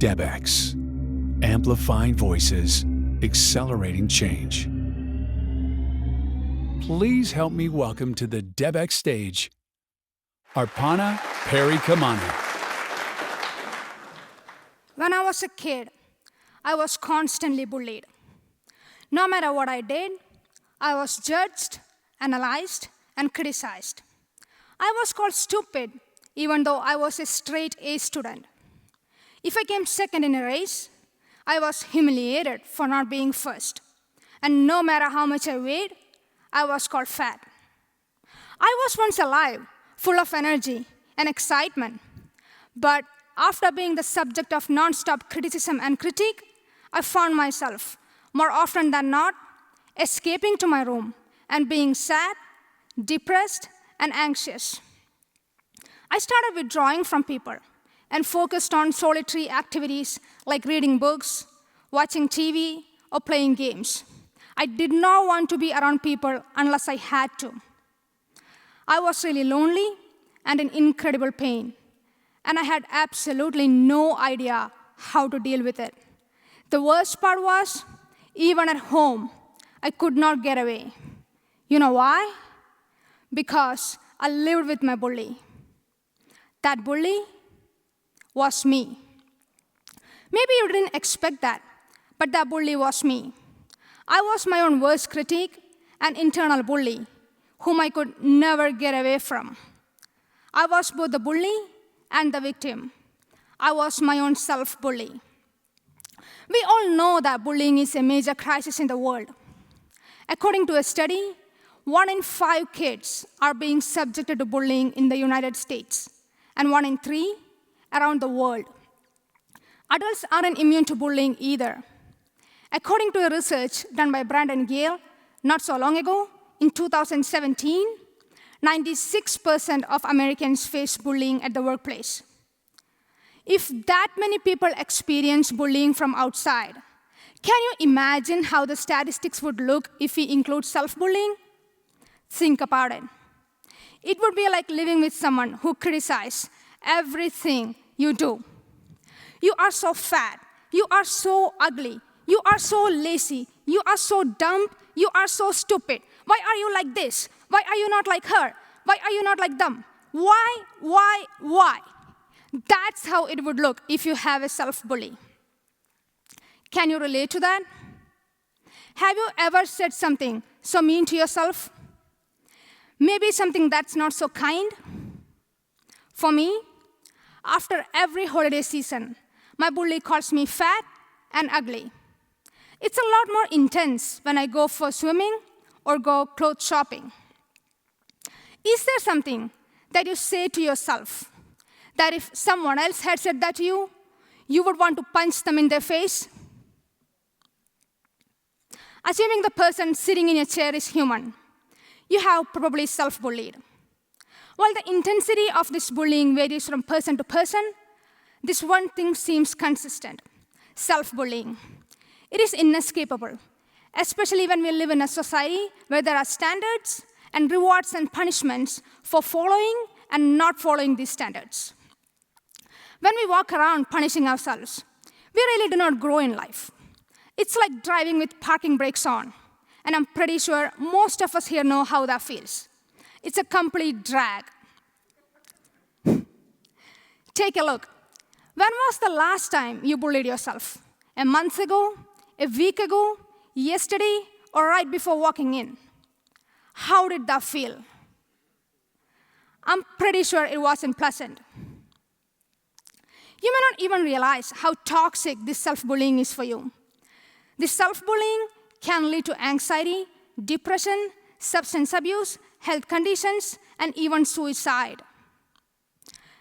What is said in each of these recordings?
DebX, amplifying voices, accelerating change. Please help me welcome to the DebX stage, Aparna Perikamana. When I was a kid, I was constantly bullied. No matter what I did, I was judged, analyzed, and criticized. I was called stupid, even though I was a straight A student. If I came second in a race, I was humiliated for not being first. And no matter how much I weighed, I was called fat. I was once alive, full of energy and excitement. But after being the subject of non-stop criticism and critique, I found myself, more often than not, escaping to my room and being sad, depressed, and anxious. I started withdrawing from people and focused on solitary activities like reading books, watching TV, or playing games. I did not want to be around people unless I had to. I was really lonely and in incredible pain, and I had absolutely no idea how to deal with it. The worst part was, even at home, I could not get away. You know why? Because I lived with my bully. That bully was me. Maybe you didn't expect that, but that bully was me. I was my own worst critic and internal bully, whom I could never get away from. I was both the bully and the victim. I was my own self-bully. We all know that bullying is a major crisis in the world. According to a study, 1 in 5 kids are being subjected to bullying in the United States, and 1 in 3 around the world. Adults aren't immune to bullying either. According to a research done by Brandon Gale not so long ago, in 2017, 96% of Americans face bullying at the workplace. If that many people experience bullying from outside, can you imagine how the statistics would look if we include self-bullying? Think about it. It would be like living with someone who criticizes everything you do. You are so fat. You are so ugly. You are so lazy. You are so dumb. You are so stupid. Why are you like this? Why are you not like her? Why are you not like them? Why? That's how it would look if you have a self-bully. Can you relate to that? Have you ever said something so mean to yourself? Maybe something that's not so kind? For me, after every holiday season, my bully calls me fat and ugly. It's a lot more intense when I go for swimming or go clothes shopping. Is there something that you say to yourself that if someone else had said that to you, you would want to punch them in their face? Assuming the person sitting in your chair is human, you have probably self-bullied. While the intensity of this bullying varies from person to person, this one thing seems consistent: self-bullying. It is inescapable, especially when we live in a society where there are standards and rewards and punishments for following and not following these standards. When we walk around punishing ourselves, we really do not grow in life. It's like driving with parking brakes on, and I'm pretty sure most of us here know how that feels. It's a complete drag. Take a look. When was the last time you bullied yourself? A month ago? A week ago? Yesterday? Or right before walking in? How did that feel? I'm pretty sure it wasn't pleasant. You may not even realize how toxic this self-bullying is for you. This self-bullying can lead to anxiety, depression, substance abuse, health conditions, and even suicide.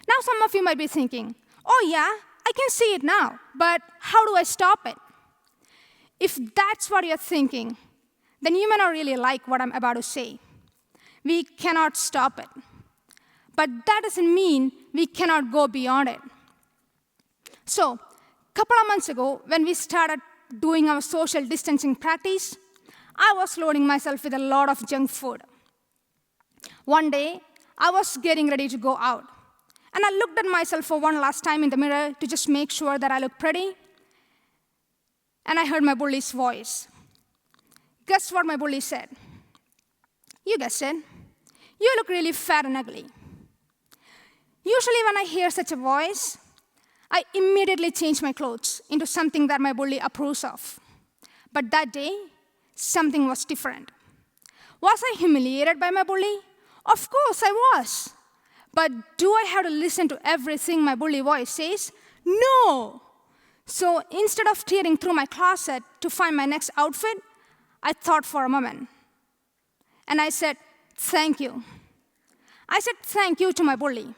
Now some of you might be thinking, oh yeah, I can see it now, but how do I stop it? If that's what you're thinking, then you may not really like what I'm about to say. We cannot stop it. But that doesn't mean we cannot go beyond it. So, a couple of months ago, when we started doing our social distancing practice, I was loading myself with a lot of junk food. One day, I was getting ready to go out, And I looked at myself for one last time in the mirror to just make sure that I looked pretty. And I heard my bully's voice. Guess what my bully said? You guessed it. You look really fat and ugly. Usually when I hear such a voice, I immediately change my clothes into something that my bully approves of. But that day, something was different. Was I humiliated by my bully? Of course I was. But do I have to listen to everything my bully voice says? No. So instead of tearing through my closet to find my next outfit, I thought for a moment. And I said, thank you. I said thank you to my bully.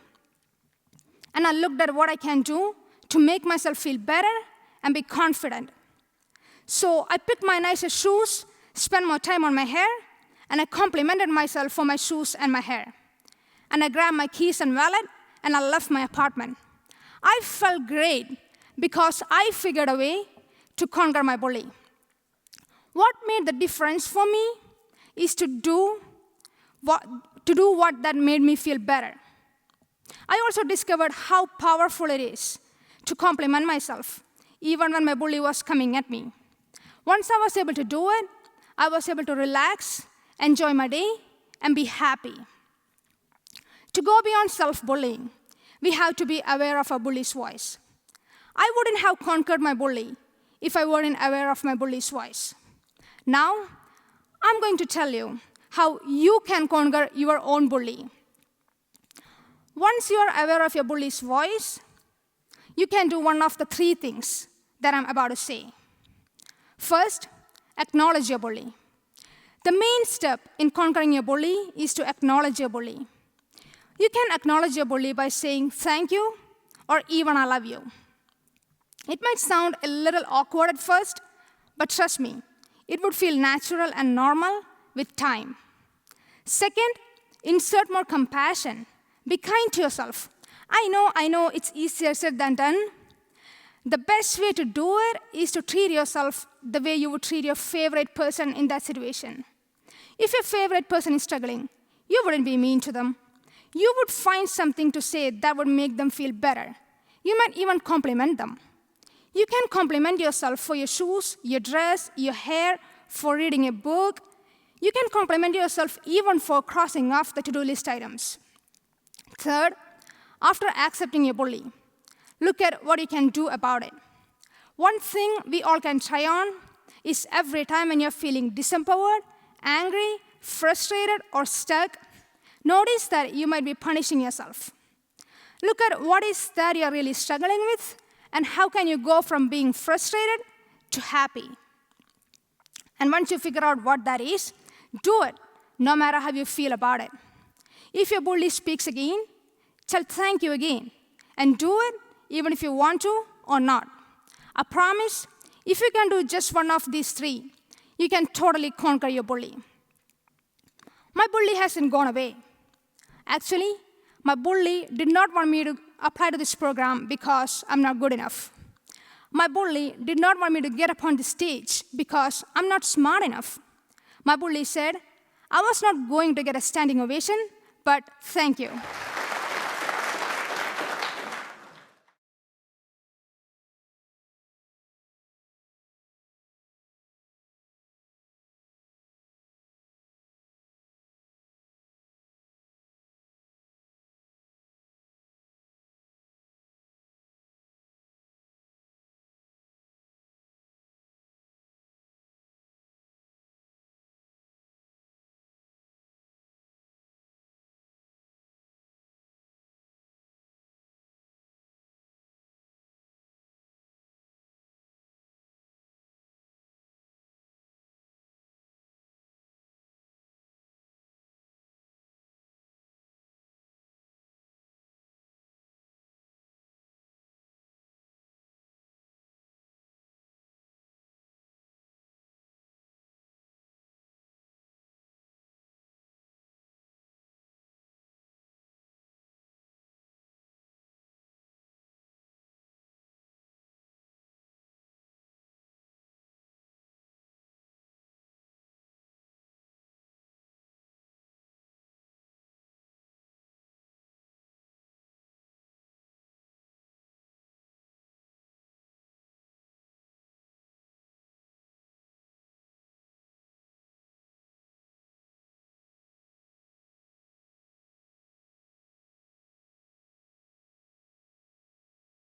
And I looked at what I can do to make myself feel better and be confident. So I picked my nicest shoes, spent more time on my hair, and I complimented myself for my shoes and my hair. And I grabbed my keys and wallet, and I left my apartment. I felt great because I figured a way to conquer my bully. What made the difference for me is to do what that made me feel better. I also discovered how powerful it is to compliment myself, even when my bully was coming at me. Once I was able to do it, I was able to relax, enjoy my day, and be happy. To go beyond self-bullying, we have to be aware of our bully's voice. I wouldn't have conquered my bully if I weren't aware of my bully's voice. Now, I'm going to tell you how you can conquer your own bully. Once you are aware of your bully's voice, you can do one of the three things that I'm about to say. First, acknowledge your bully. The main step in conquering your bully is to acknowledge your bully. You can acknowledge your bully by saying thank you or even I love you. It might sound a little awkward at first, but trust me, it would feel natural and normal with time. Second, insert more compassion. Be kind to yourself. I know, it's easier said than done. The best way to do it is to treat yourself the way you would treat your favorite person in that situation. If your favorite person is struggling, you wouldn't be mean to them. You would find something to say that would make them feel better. You might even compliment them. You can compliment yourself for your shoes, your dress, your hair, for reading a book. You can compliment yourself even for crossing off the to-do list items. Third, after accepting your bully, look at what you can do about it. One thing we all can try on is every time when you're feeling disempowered, angry, frustrated, or stuck, notice that you might be punishing yourself. Look at what is that you're really struggling with, and how can you go from being frustrated to happy. And once you figure out what that is, do it, no matter how you feel about it. If your bully speaks again, tell thank you again, and do it even if you want to or not. I promise, if you can do just one of these three, you can totally conquer your bully. My bully hasn't gone away. Actually, my bully did not want me to apply to this program because I'm not good enough. My bully did not want me to get up on the stage because I'm not smart enough. My bully said, I was not going to get a standing ovation, but thank you.